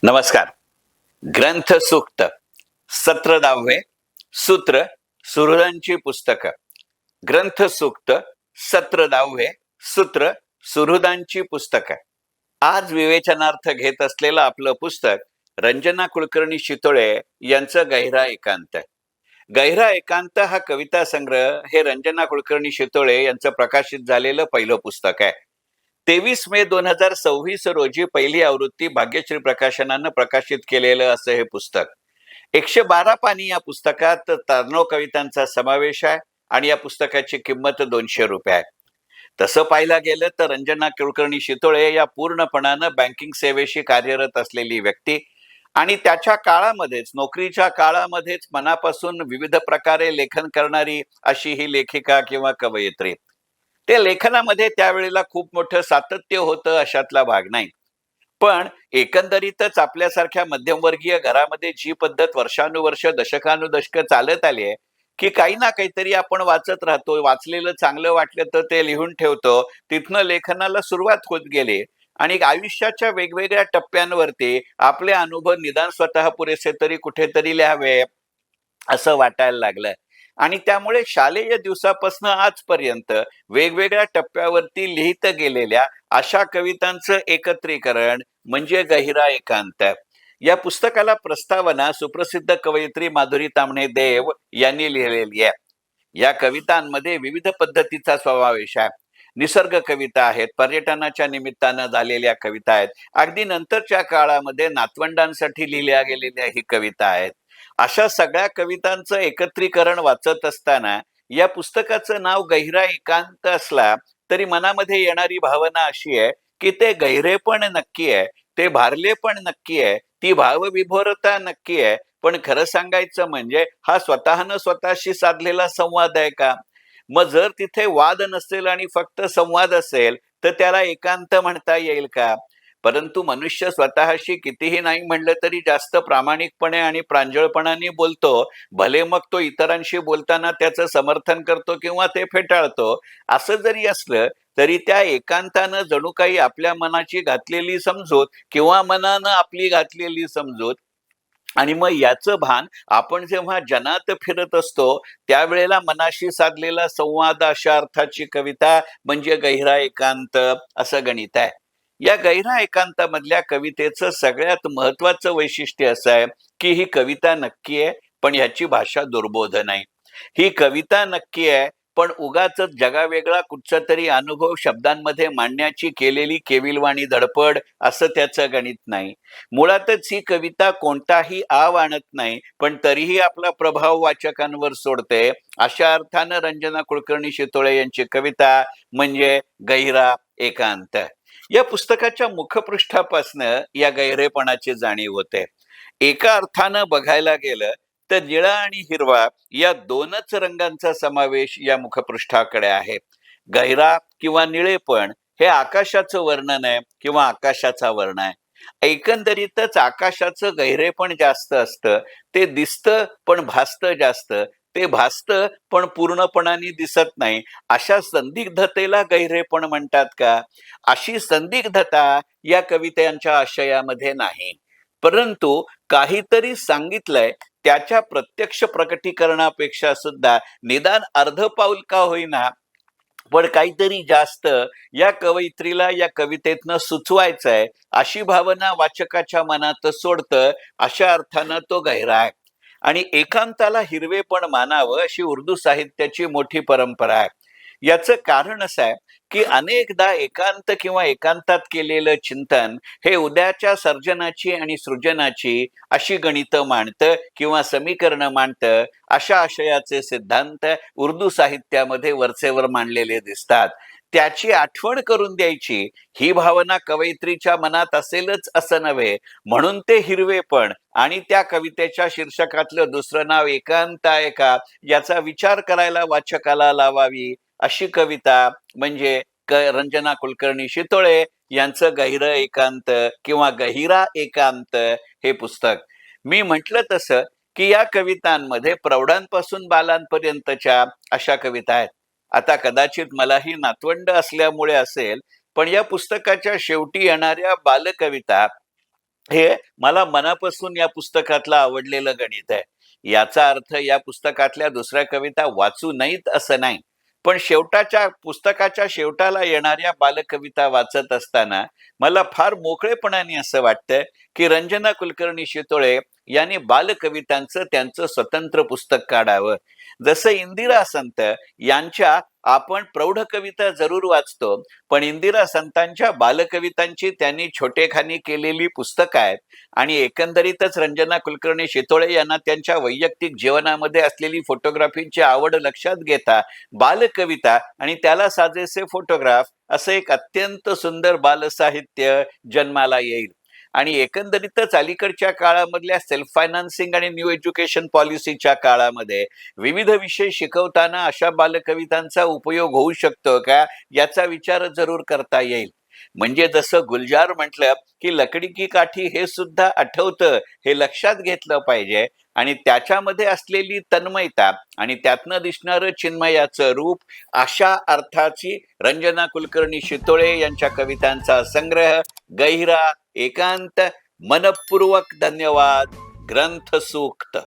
नमस्कार. ग्रंथ सूक्त सत्र 10वे सूत्र सुहृदांची पुस्तकं. ग्रंथ सूक्त सत्र 10वे सूत्र सुहृदांची पुस्तकं. आज विवेचनार्थ घेत असलेलं आपलं पुस्तक रंजना कुलकर्णी शितोळे यांचं गहिरा एकांत. गहिरा एकांत हा कविता संग्रह हे रंजना कुलकर्णी शितोळे यांचं प्रकाशित झालेलं पहिलं पुस्तक आहे. 23 मे 2026 रोजी पहिली आवृत्ती भाग्यश्री प्रकाशनानं प्रकाशित केलेलं असं हे पुस्तक. 112 पानी या पुस्तकात 93 कवितांचा समावेश आहे आणि या पुस्तकाची किंमत 200 रुपये आहे. तसं पाहायला गेलं तर रंजना कुलकर्णी शितोळे या पूर्णपणानं बँकिंग सेवेशी कार्यरत असलेली व्यक्ती आणि त्याच्या काळामध्येच नोकरीच्या काळामध्येच मनापासून विविध प्रकारे लेखन करणारी अशी ही लेखिका किंवा कवयित्री. ते लेखनामध्ये त्यावेळेला खूप मोठं सातत्य होतं अशातला भाग नाही. पण एकंदरीतच आपल्यासारख्या मध्यमवर्गीय घरामध्ये जी पद्धत वर्षानुवर्ष दशकानुदशक चालत आली आहे की काही ना काहीतरी आपण वाचत राहतो, वाचलेलं चांगलं वाटलं तर ते लिहून ठेवतो, तिथनं लेखनाला सुरुवात होत गेली आणि आयुष्याच्या वेगवेगळ्या टप्प्यांवरती आपले अनुभव निदान स्वतः पुरेसे तरी कुठेतरी लिहावे असं वाटायला लागलं. आणि त्यामुळे शालेय दिवसापासून आजपर्यंत वेगवेगळ्या टप्प्यावरती लिहित गेलेल्या अशा कवितांचं एकत्रीकरण म्हणजे गहिरा एकांत. या पुस्तकाला प्रस्तावना सुप्रसिद्ध कवयित्री माधुरी ताम्हणे देव यांनी लिहिलेली आहे. या कवितांमध्ये विविध पद्धतीचा समावेश आहे. निसर्ग कविता आहेत, पर्यटनाच्या निमित्तानं झालेल्या कविता आहेत, अगदी नंतरच्या काळामध्ये नातवंडांसाठी लिहिल्या गेलेल्या ही कविता आहेत. अशा सगळ्या कवितांचं एकत्रीकरण वाचत असताना या पुस्तकाचं नाव गहिरा एकांत असला तरी मनामध्ये येणारी भावना अशी आहे की ते गहिरे पण नक्की आहे, ते भारले पण नक्की आहे, ती भावविभोरता नक्की आहे. पण खरं सांगायचं म्हणजे हा स्वतःनं स्वतःशी साधलेला संवाद आहे का? मग जर तिथे वाद नसेल आणि फक्त संवाद असेल तर त्याला एकांत म्हणता येईल का? परंतु मनुष्य स्वतःशी कितीही नाही म्हणलं तरी जास्त प्रामाणिकपणे आणि प्रांजळपणाने बोलतो. भले मग तो इतरांशी बोलताना त्याचं समर्थन करतो किंवा ते फेटाळतो. असं जरी असलं तरी त्या एकांतानं जणू काही आपल्या मनाची घातलेली समजूत किंवा मनानं आपली घातलेली समजूत आणि मग याचं भान आपण जेव्हा जनात फिरत असतो त्यावेळेला मनाशी साधलेला संवाद अशा अर्थाची कविता म्हणजे गहिरा एकांत असं गणित आहे. या गहिरा एकांतामधल्या कवितेचं सगळ्यात महत्वाचं वैशिष्ट्य असं आहे की ही कविता नक्की आहे पण ह्याची भाषा दुर्बोध नाही. ही कविता नक्की आहे पण उगाच जगावेगळा कुठचा तरी अनुभव शब्दांमध्ये मांडण्याची केलेली केविलवाणी धडपड असं त्याचं गणित नाही. मुळातच ही कविता कोणताही आव आणत नाही पण तरीही आपला प्रभाव वाचकांवर सोडते. अशा अर्थानं रंजना कुलकर्णी शितोळे यांची कविता म्हणजे गहिरा एकांत. या पुस्तकाच्या मुखपृष्ठापासनं या गहिरेपणाची जाणीव होते. एका अर्थानं बघायला गेलं तर निळा आणि हिरवा या दोनच रंगांचा समावेश या मुखपृष्ठाकडे आहे. गहिरा किंवा निळेपण हे आकाशाचं वर्णन आहे किंवा आकाशाचा वर्ण आहे. एकंदरीतच आकाशाचं गहिरेपण जास्त असतं, ते दिसतं पण भासतं जास्त, ते भासतं पण पूर्णपणाने दिसत नाही. अशा संदिग्धतेला गहिरेपण म्हणतात का? अशी संदिग्धता या कवितांच्या आशयामध्ये नाही. परंतु काहीतरी सांगितलंय त्याच्या प्रत्यक्ष प्रकटीकरणापेक्षा सुद्धा निदान अर्ध पाऊल का होईना पण काहीतरी जास्त या कवयित्रीला या कवितेतनं सुचवायचं आहे अशी भावना वाचकाच्या मनात सोडतं. अशा अर्थानं तो गहिरा आहे. आणि एकांताला हिरवेपण मानावं अशी उर्दू साहित्याची मोठी परंपरा आहे. याचं कारण असं आहे की अनेकदा एकांत किंवा एकांतात केलेलं चिंतन हे उद्याच्या सर्जनाची आणि सृजनाची अशी गणितं मांडतं किंवा समीकरणं मांडतं. अशा आशयाचे सिद्धांत उर्दू साहित्यामध्ये वरचेवर मांडलेले दिसतात. त्याची आठवण करून द्यायची ही भावना कवयित्रीच्या मनात असेलच असं नव्हे, म्हणून ते हिरवेपण आणि त्या कवितेच्या शीर्षकातलं दुसरं नाव एकांत आहे का याचा विचार करायला वाचकाला लावावी अशी कविता म्हणजे रंजना कुलकर्णी शितोळे यांचं गहिरं एकांत किंवा गहिरा एकांत हे पुस्तक. मी म्हटलं तसं की या कवितांमध्ये प्रौढांपासून बालांपर्यंतच्या अशा कविता आहेत. आता कदाचित मलाही नातवंड असल्यामुळे असेल पण या पुस्तकाच्या शेवटी येणाऱ्या बालकविता हे मला मनापासून या पुस्तकातलं आवडलेलं गणित आहे. याचा अर्थ या पुस्तकातल्या दुसऱ्या कविता वाचू नयेत असं नाही. पण पुस्तकाच्या शेवटाला येणाऱ्या बालकविता वाचत असताना मला फार मोकळेपणाने असं वाटतं की रंजना कुलकर्णी शितोळे यांनी बालकवितांचं त्यांचं स्वतंत्र पुस्तक काढावं. जसं इंदिरा संत यांच्या आपण प्रौढ कविता जरूर वाचतो, पण इंदिरा संतांच्या बालकवितांची त्यांनी छोटेखानी केलेली पुस्तकं आहेत. आणि एकंदरीतच रंजना कुलकर्णी शितोळे यांना त्यांच्या वैयक्तिक जीवनामध्ये असलेली फोटोग्राफीची आवड लक्षात घेता बालकविता आणि त्याला साजेसे फोटोग्राफ असं एक अत्यंत सुंदर बालसाहित्य जन्माला येईल. आणि एकंदरीतच अलीकडच्या काळामधल्या सेल्फ फायनान्सिंग आणि न्यू एज्युकेशन पॉलिसीच्या काळामध्ये विविध विषय शिकवताना अशा बालकवितांचा उपयोग होऊ शकतो का, याचा विचार जरूर करता येईल. म्हणजे जसं गुलजार म्हटलं की लकडी की काठी हे सुद्धा आठवतं हे लक्षात घेतलं पाहिजे. आणि त्याच्यामध्ये असलेली तन्मयता आणि त्यातनं दिसणारं चिन्मयाचं रूप, अशा अर्थाची रंजना कुलकर्णी शितोळे यांच्या कवितांचा संग्रह गहिरा एकांत. मनपूर्वक धन्यवाद. ग्रंथ सूक्त.